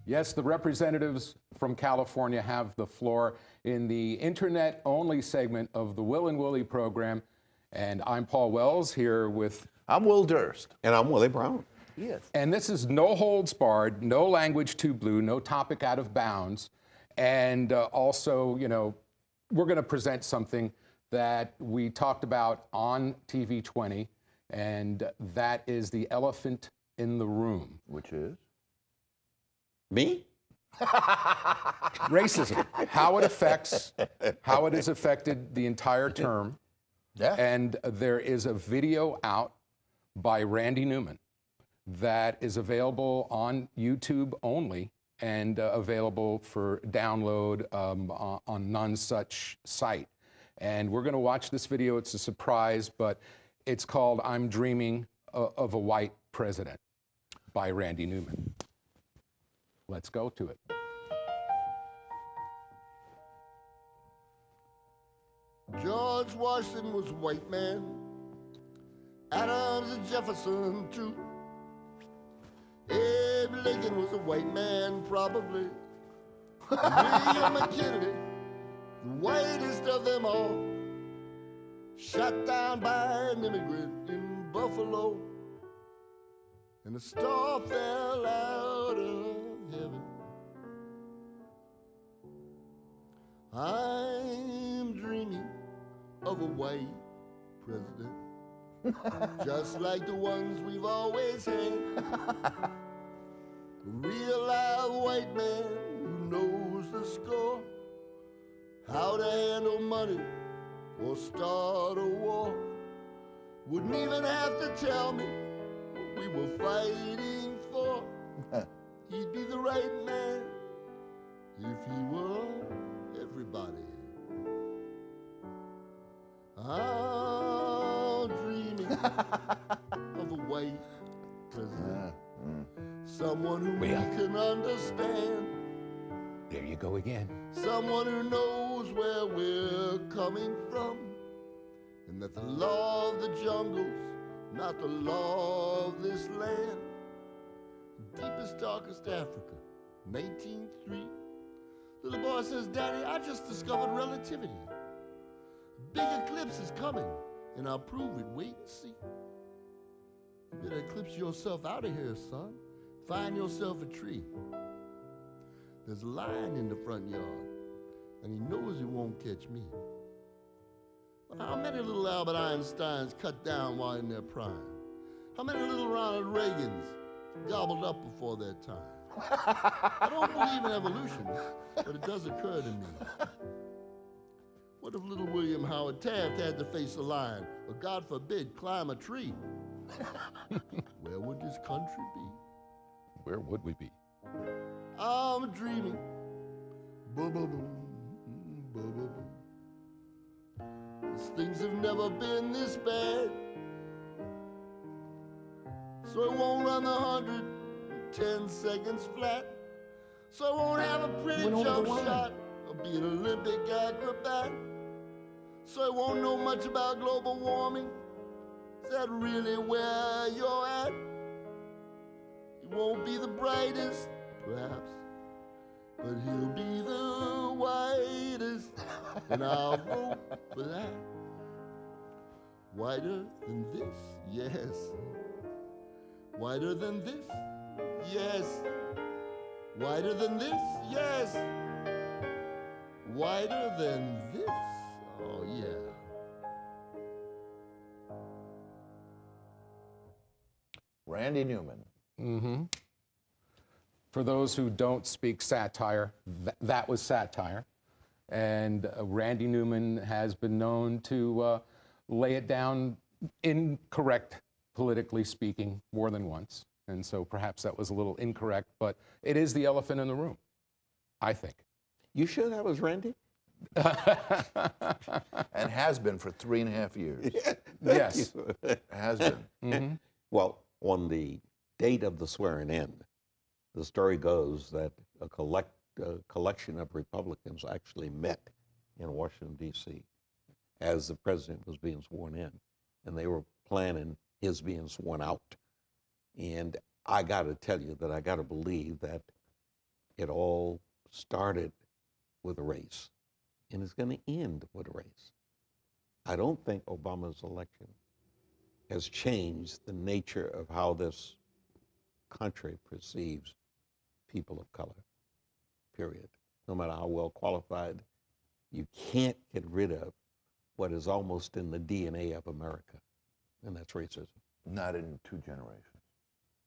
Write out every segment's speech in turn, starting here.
Yes, the representatives from California have the floor in the internet-only segment of the Will and Willie program. And I'm Paul Wells here with... I'm Will Durst. And I'm Willie Brown. Yes. And this is no holds barred, no language too blue, no topic out of bounds. And also, you know, we're going to present something that we talked about on TV 20, and that is the elephant in the room. Which is? Me? Racism, how it has affected the entire term. Yeah. And there is a video out by Randy Newman that is available on YouTube only and available for download on none such site. And we're going to watch this video. It's a surprise, but it's called "I'm Dreaming of a White President" by Randy Newman. Let's go to it. George Washington was a white man. Adams and Jefferson, too. Abe Lincoln was a white man, probably. William McKinley, the whitest of them all, shot down by an immigrant in Buffalo, and a star fell out of heaven. I'm dreaming of a white president, just like the ones we've always had. A real live white man who knows the score, how to handle money or start a war. Wouldn't even have to tell me what we were fighting for. He'd be the right man if he were everybody. I'm dreaming of a white president, someone who we can understand. There you go again. Someone who knows where we're coming from, and that the law of the jungle's not the law of this land. Deepest, darkest Africa, 1903. Little boy says, "Daddy, I just discovered relativity. Big eclipse is coming, and I'll prove it. Wait and see." You better eclipse yourself out of here, son. Find yourself a tree. There's a lion in the front yard, and he knows he won't catch me. Well, how many little Albert Einsteins cut down while in their prime? How many little Ronald Reagans gobbled up before their time? I don't believe in evolution, but it does occur to me. What if little William Howard Taft had to face a lion, or God forbid, climb a tree? Where would this country be? Where would we be? I'm dreaming. Boom. These things have never been this bad. So it won't run the 110 seconds flat. So I won't have a pretty jump shot or be an Olympic acrobat. So I won't know much about global warming. Is that really where you're at? He won't be the brightest, perhaps, but he'll be the whitest, and I'll vote for that. Whiter than this, yes. Whiter than this, yes. Whiter than this, yes. Whiter than this, oh yeah. Randy Newman. Mm-hmm. For those who don't speak satire, that was satire. And Randy Newman has been known to lay it down incorrect, politically speaking, more than once. And so perhaps that was a little incorrect, but it is the elephant in the room, I think. You sure that was Randy? And has been for 3.5 years. Yes. Has been. Mm-hmm. Well, on the date of the swearing in, the story goes that a collection of Republicans actually met in Washington, D.C. as the president was being sworn in, and they were planning his being sworn out. And I got to tell you that I got to believe that it all started with a race, and it's going to end with a race. I don't think Obama's election has changed the nature of how this country perceives people of color, period. No matter how well qualified, you can't get rid of what is almost in the DNA of America, and that's racism. Not in 2 generations.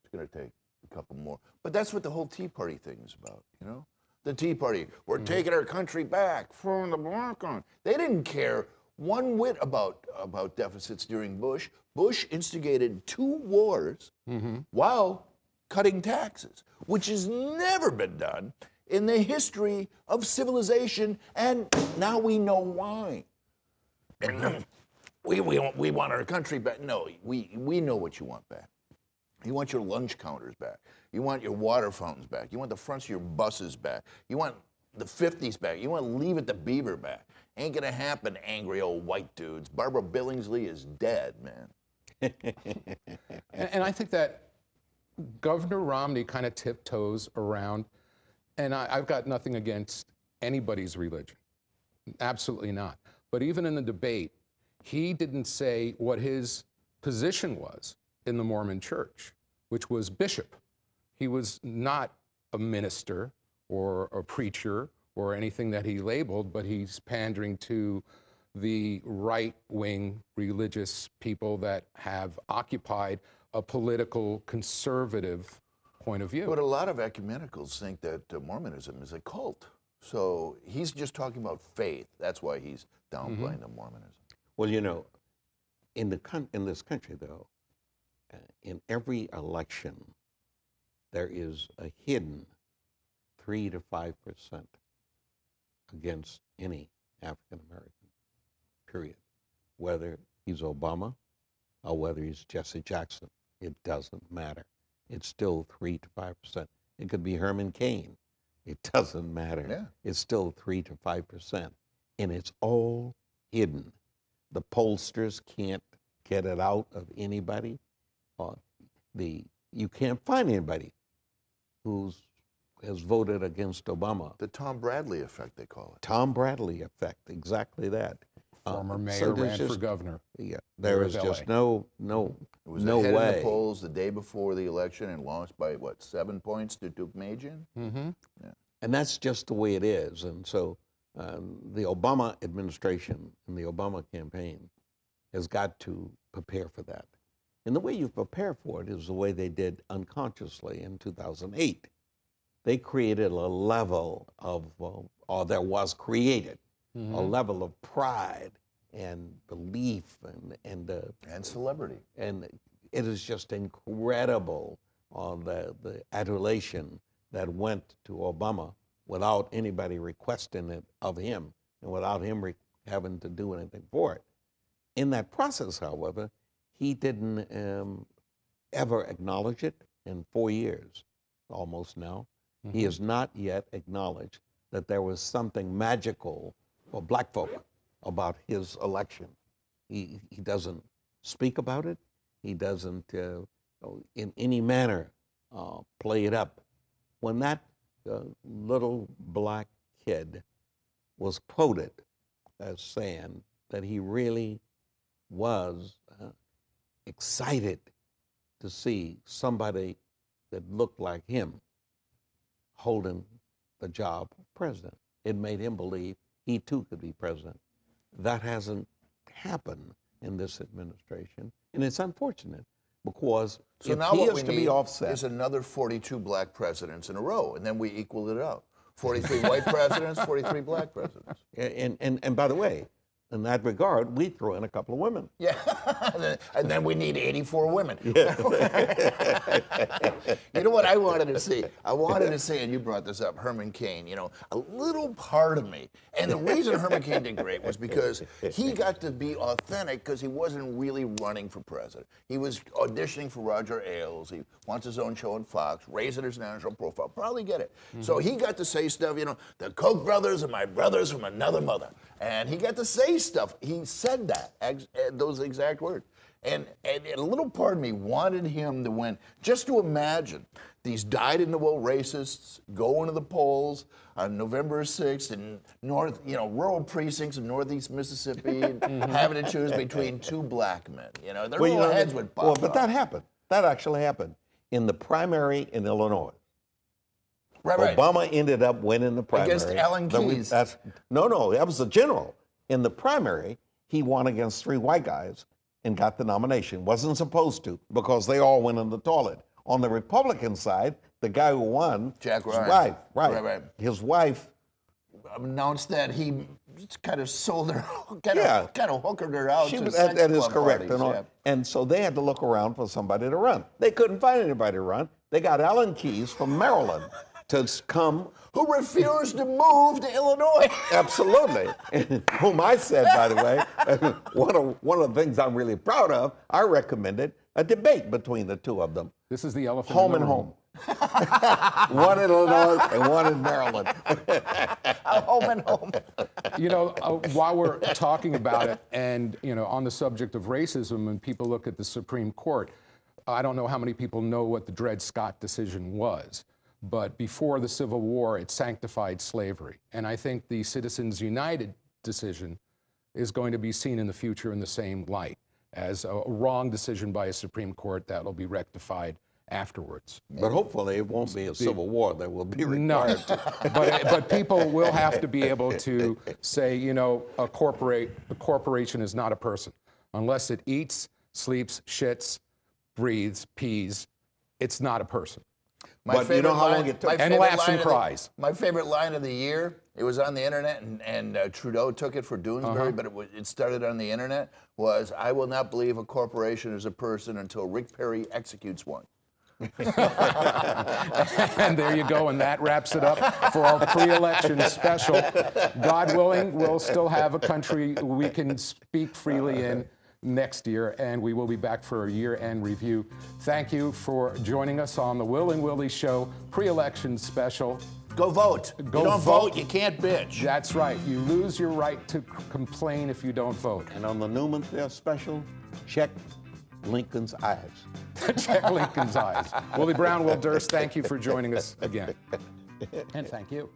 It's going to take a couple more. But that's what the whole Tea Party thing is about, you know? The Tea Party, we're taking our country back from the black on. They didn't care one whit about deficits during Bush. Bush instigated 2 wars while cutting taxes, which has never been done in the history of civilization, and now we know why. And we want our country back. No, we know what you want back. You want your lunch counters back. You want your water fountains back. You want the fronts of your buses back. You want the 50s back. You want Leave It to Beaver back. Ain't gonna happen, angry old white dudes. Barbara Billingsley is dead, man. And I think that Governor Romney kind of tiptoes around, and I've got nothing against anybody's religion, absolutely not. But even in the debate, he didn't say what his position was in the Mormon church, which was bishop. He was not a minister or a preacher or anything that he labeled, but he's pandering to the right-wing religious people that have occupied a political conservative point of view. But a lot of ecumenicals think that Mormonism is a cult. So he's just talking about faith. That's why he's downplaying the Mormonism. Well, you know, in this country, though, in every election, there is a hidden 3 to 5% against any African American, period. Whether he's Obama or whether he's Jesse Jackson, it doesn't matter. It's still 3 to 5%. It could be Herman Cain. It doesn't matter. Yeah. It's still 3 to 5%. And it's all hidden. The pollsters can't get it out of anybody. You can't find anybody who has voted against Obama. The Tom Bradley effect, they call it. Tom Bradley effect, exactly that. Former mayor ran for governor. Yeah, there is just no It was no ahead way. in the polls the day before the election and lost by, what, 7 points to Duke Majan? Mm-hmm. And that's just the way it is. And so the Obama administration and the Obama campaign has got to prepare for that. And the way you prepare for it is the way they did unconsciously in 2008. They created a level of, or there was created, a level of pride and belief and celebrity. And it is just incredible the adulation that went to Obama without anybody requesting it of him and without him having to do anything for it. In that process, however, he didn't ever acknowledge it in 4 years, almost now. He has not yet acknowledged that there was something magical for black folk about his election. He doesn't speak about it. He doesn't, in any manner, play it up. When that little black kid was quoted as saying that he really was excited to see somebody that looked like him holding the job of president, it made him believe he too could be president. That hasn't happened in this administration, and it's unfortunate because So if now he what is we to be need offset, is another 42 black presidents in a row, and then we equal it out. 43 white presidents, 43 black presidents. and by the way, in that regard, we throw in a couple of women. Yeah, and then we need 84 women. You know what I wanted to see? I wanted to see, and you brought this up, Herman Cain, you know, a little part of me. And the reason Herman Cain did great was because he got to be authentic because he wasn't really running for president. He was auditioning for Roger Ailes. He wants his own show on Fox, raising his national profile, probably get it. So he got to say stuff, you know, the Koch brothers are my brothers from another mother. And he got to say stuff. He said that, those exact words. And a little part of me wanted him to win, just to imagine these dyed-in-the-wool racists go into the polls on November 6th in rural precincts in northeast Mississippi, and having to choose between two black men. Their little heads would pop but off. that happened. That actually happened in the primary in Illinois. Right. Obama ended up winning the primary. Against Alan Keyes. No, that was the general. In the primary, he won against 3 white guys and got the nomination. Wasn't supposed to, because they all went in the toilet. On the Republican side, the guy who won, Jack his Ryan. wife, Right. his wife announced that he kind of sold her, kind of hookered her out to sex that is club correct. parties, And so they had to look around for somebody to run. They couldn't find anybody to run. They got Alan Keyes from Maryland to come. Who refused to move to Illinois. Absolutely. Whom I said, by the way, one of the things I'm really proud of, I recommended a debate between the two of them. This is the elephant Home in and the home. One in Illinois and one in Maryland. Home and home. While we're talking about it and, on the subject of racism, and people look at the Supreme Court, I don't know how many people know what the Dred Scott decision was. But before the Civil War, it sanctified slavery. And I think the Citizens United decision is going to be seen in the future in the same light, as a wrong decision by a Supreme Court that will be rectified afterwards. But hopefully it won't be a civil war that will be required. No, but people will have to be able to say, a corporation is not a person. Unless it eats, sleeps, shits, breathes, pees, it's not a person. But you know how long it took? And laughs and cries. My favorite line of the year, it was on the internet, and Trudeau took it for Doonesbury, but it started on the internet, was, "I will not believe a corporation is a person until Rick Perry executes one." And there you go, and that wraps it up for our pre-election special. God willing, we'll still have a country we can speak freely in next year, and we will be back for a year-end review. Thank you for joining us on the Will and Willie Show pre-election special. Go vote. Go you don't vote. vote, you can't bitch. That's right. You lose your right to complain if you don't vote. And on the Newman special, check Lincoln's eyes. Check Lincoln's eyes. Willie Brown, Will Durst, thank you for joining us again. And thank you.